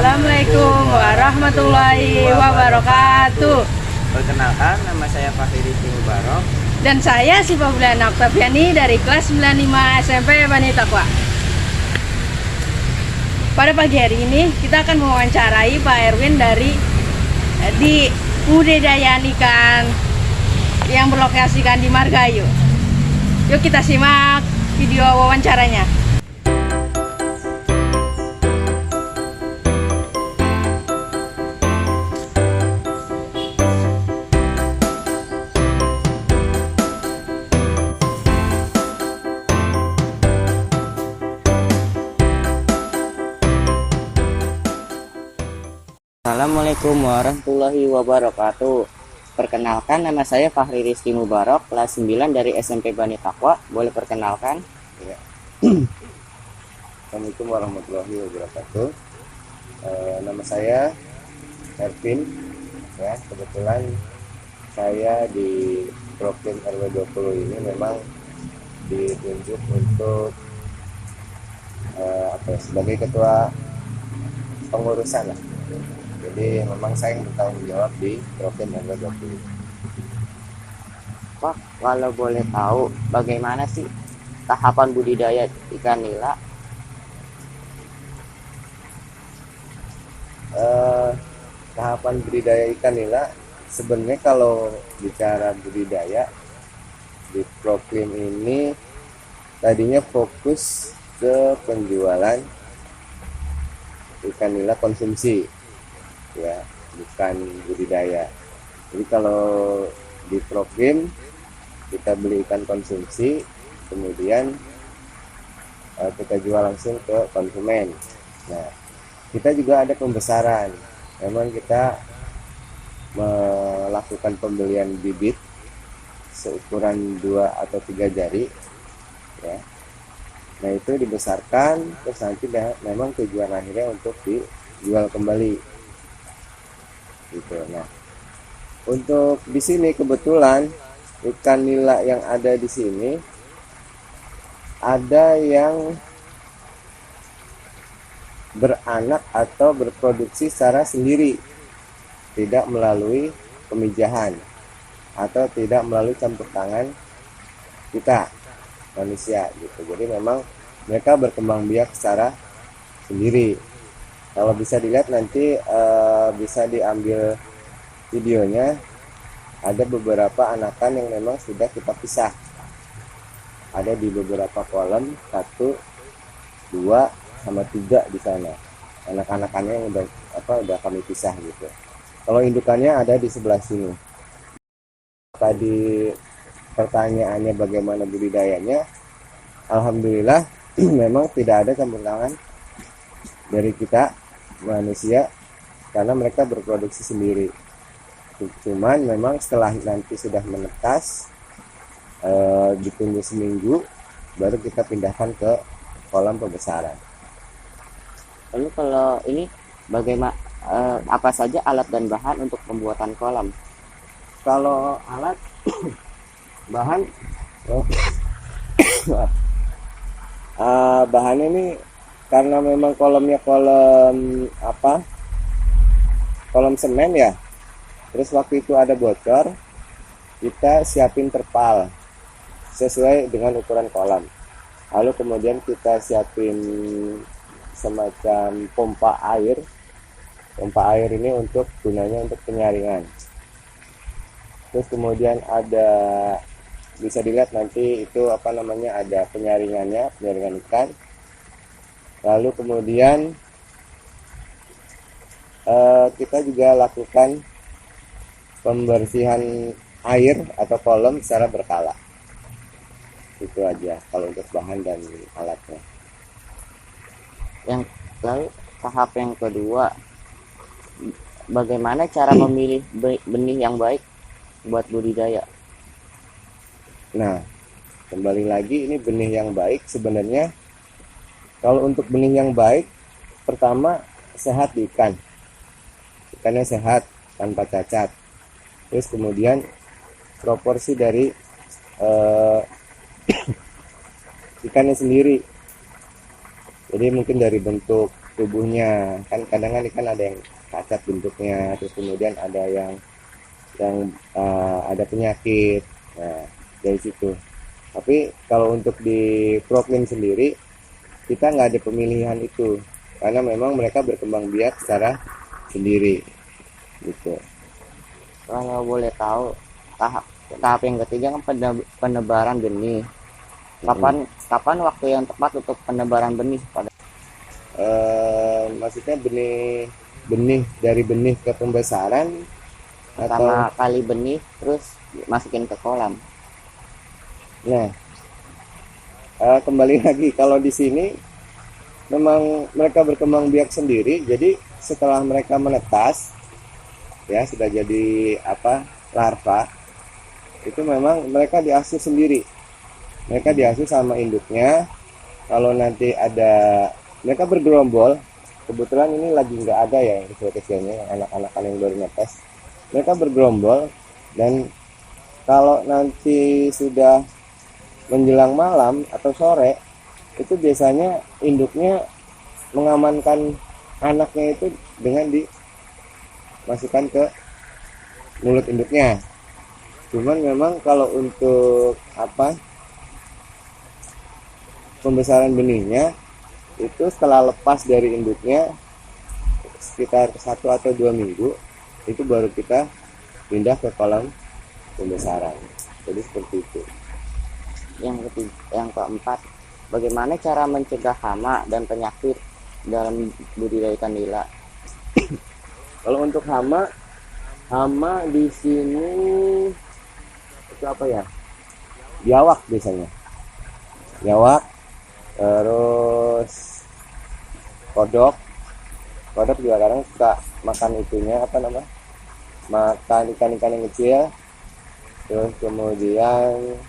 Assalamualaikum warahmatullahi wabarakatuh. Perkenalkan, nama saya Fahri Rizky Mubarok. Dan saya Syifa Buliana Oktaviani dari kelas 95 SMP Bani Takwa. Pada pagi hari ini kita akan mewawancarai Pak Erwin di budidaya ikan yang berlokasikan di Margayo. Yuk kita simak video wawancaranya. Assalamualaikum warahmatullahi wabarakatuh. Perkenalkan, nama saya Fahri Rizky Mubarok, kelas 9 dari SMP Bani Takwa. Boleh perkenalkan? Ya. Assalamualaikum warahmatullahi wabarakatuh. Nama saya Ervin. Ya, kebetulan saya di Program RW 20 ini memang ditunjuk untuk sebagai ketua pengurusan lah. Jadi memang saya yang bertanggung jawab di Program RW 20. Pak, kalau boleh tahu bagaimana sih tahapan budidaya ikan nila? Tahapan budidaya ikan nila sebenarnya kalau bicara budidaya di Program ini tadinya fokus ke penjualan ikan nila konsumsi, ya, bukan budidaya. Jadi kalau di Program kita beli ikan konsumsi, kemudian kita jual langsung ke konsumen. Nah, kita juga ada pembesaran. Memang kita melakukan pembelian bibit seukuran 2 atau 3 jari, ya. Nah, itu dibesarkan, terus nanti memang tujuan akhirnya untuk dijual kembali gitu. Nah, untuk di sini kebetulan ikan nila yang ada di sini ada yang beranak atau berproduksi secara sendiri, tidak melalui pemijahan atau tidak melalui campur tangan kita manusia gitu. Jadi memang mereka berkembang biak secara sendiri. Kalau bisa dilihat nanti bisa diambil videonya, ada beberapa anakan yang memang sudah kita pisah. Ada di beberapa kolam 1, 2, sama 3 di sana. Anak-anakannya yang udah kami pisah gitu. Kalau indukannya ada di sebelah sini. Tadi pertanyaannya bagaimana budidayanya? Alhamdulillah memang tidak ada campur tangan dari kita manusia karena mereka berproduksi sendiri. Cuman memang setelah nanti sudah menetas, ditunggu seminggu baru kita pindahkan ke kolam pembesaran. Lalu kalau ini bagaimana, apa saja alat dan bahan untuk pembuatan kolam? Kalau alat bahan bahannya ini karena memang kolamnya kolam semen ya, terus waktu itu ada bocor, kita siapin terpal sesuai dengan ukuran kolam, lalu kemudian kita siapin semacam pompa air ini untuk gunanya untuk penyaringan. Terus kemudian ada, bisa dilihat nanti itu ada penyaringan ikan. Lalu kemudian kita juga lakukan pembersihan air atau kolam secara berkala. Itu aja kalau untuk bahan dan alatnya. Yang lalu tahap yang kedua, bagaimana cara memilih benih yang baik buat budidaya? Nah, kembali lagi ini benih yang baik sebenarnya. Kalau untuk benih yang baik, pertama sehat di ikan. Ikannya sehat tanpa cacat. Terus kemudian proporsi dari ikannya sendiri. Jadi mungkin dari bentuk tubuhnya. Kan kadang kan ikan ada yang cacat bentuknya, terus kemudian ada yang ada penyakit. Nah, dari situ. Tapi kalau untuk di Proklin sendiri kita nggak ada pemilihan itu, karena memang mereka berkembang biak secara sendiri gitu. Kalau boleh tahu, tahap yang ketiga kan penebaran benih. Kapan waktu yang tepat untuk penebaran benih Maksudnya benih dari benih ke pembesaran pertama atau kali benih terus masukin ke kolam? nah kembali lagi kalau di sini memang mereka berkembang biak sendiri. Jadi setelah mereka menetas ya sudah jadi larva, itu memang mereka diasuh sendiri. Mereka diasuh sama induknya. Kalau nanti ada mereka bergerombol, kebetulan ini lagi nggak ada ya yang kecil-kecilnya, yang anak-anak yang baru netes. Mereka bergerombol, dan kalau nanti sudah menjelang malam atau sore, itu biasanya induknya mengamankan anaknya itu dengan dimasukkan ke mulut induknya. Cuman memang kalau untuk pembesaran benihnya itu setelah lepas dari induknya sekitar 1 atau 2 minggu, itu baru kita pindah ke kolam pembesaran. Jadi seperti itu. Yang keempat, bagaimana cara mencegah hama dan penyakit dalam budidaya ikan nila? Kalau untuk hama di sini itu biawak biasanya. Biawak, terus kodok juga kadang suka makan itunya makan ikan-ikan yang kecil. Terus kemudian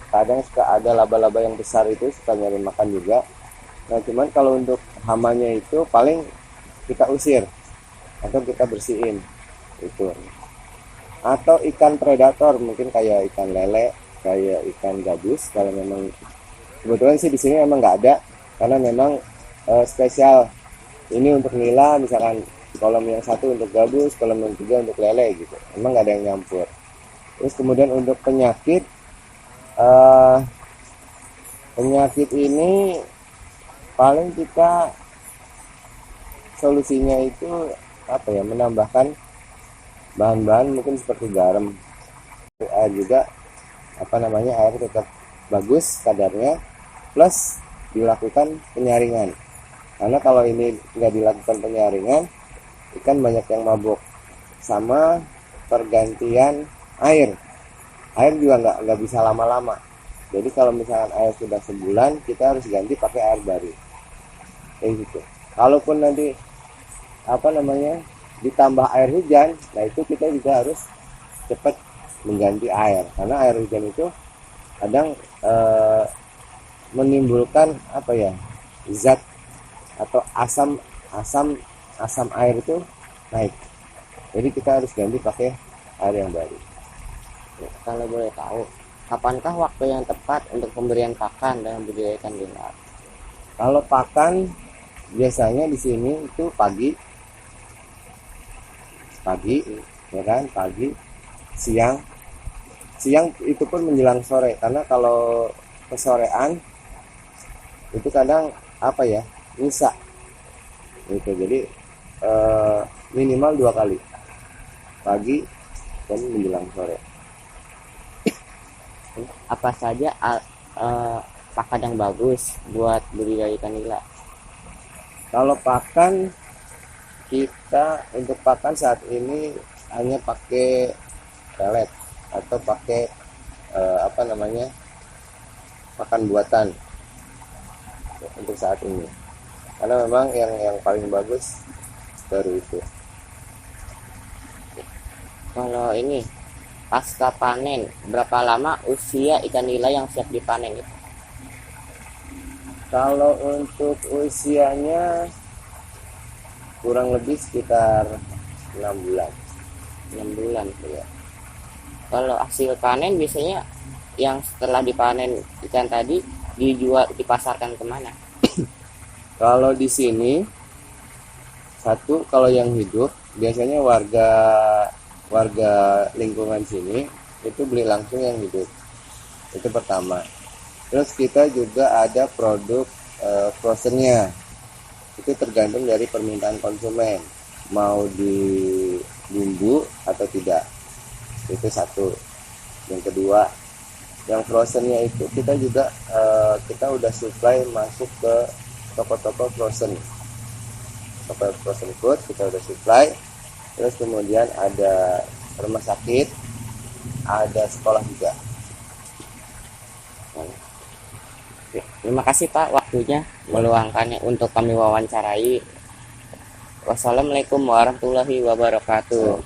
kadang suka ada laba-laba yang besar, itu suka nyari makan juga. Nah cuman kalau untuk hamanya itu paling kita usir atau kita bersihin itu. Atau ikan predator mungkin kayak ikan lele, kayak ikan gabus, kalau memang kebetulan sih di sini memang nggak ada, karena memang spesial ini untuk nila. Misalkan kolam yang satu untuk gabus, kolam yang tiga untuk lele gitu, memang nggak ada yang nyampur. Terus kemudian untuk penyakit ini paling kita solusinya itu menambahkan bahan-bahan mungkin seperti garam. Air juga air tetap bagus kadarnya, plus dilakukan penyaringan. Karena kalau ini nggak dilakukan penyaringan, ikan banyak yang mabuk. Sama pergantian air juga nggak bisa lama-lama. Jadi kalau misalkan air sudah sebulan, kita harus ganti pakai air baru kayak gitu. Kalaupun nanti ditambah air hujan, nah itu kita juga harus cepat mengganti air, karena air hujan itu kadang menimbulkan zat atau asam air itu naik. Jadi kita harus ganti pakai air yang baru. Kalau boleh tahu, kapankah waktu yang tepat untuk pemberian pakan dalam budidaya ikan nila? Kalau pakan biasanya di sini itu pagi ya kan, pagi, siang itu pun menjelang sore. Karena kalau kesorean itu kadang nyisa gitu. Jadi minimal 2 kali, pagi dan menjelang sore. Apa saja pakan yang bagus buat budidaya ikan nila? Kalau pakan, kita untuk pakan saat ini hanya pakai pelet atau pakai pakan buatan untuk saat ini, karena memang yang paling bagus baru itu. Kalau ini pasca panen, berapa lama usia ikan nila yang siap dipanen itu? Kalau untuk usianya kurang lebih sekitar 6 bulan. 6 bulan ya. Kalau hasil panen biasanya yang setelah dipanen ikan tadi dipasarkan kemana? Kalau di sini satu, kalau yang hidup biasanya warga warga lingkungan sini itu beli langsung yang hidup, itu pertama. Terus kita juga ada produk frozennya, itu tergantung dari permintaan konsumen mau di bumbu atau tidak, itu satu. Yang kedua, yang frozennya itu kita juga kita udah supply masuk ke toko-toko frozen food, kita udah supply. Terus kemudian ada rumah sakit, ada sekolah juga. Oke, terima kasih Pak waktunya meluangkannya untuk kami wawancarai. Wassalamualaikum warahmatullahi wabarakatuh.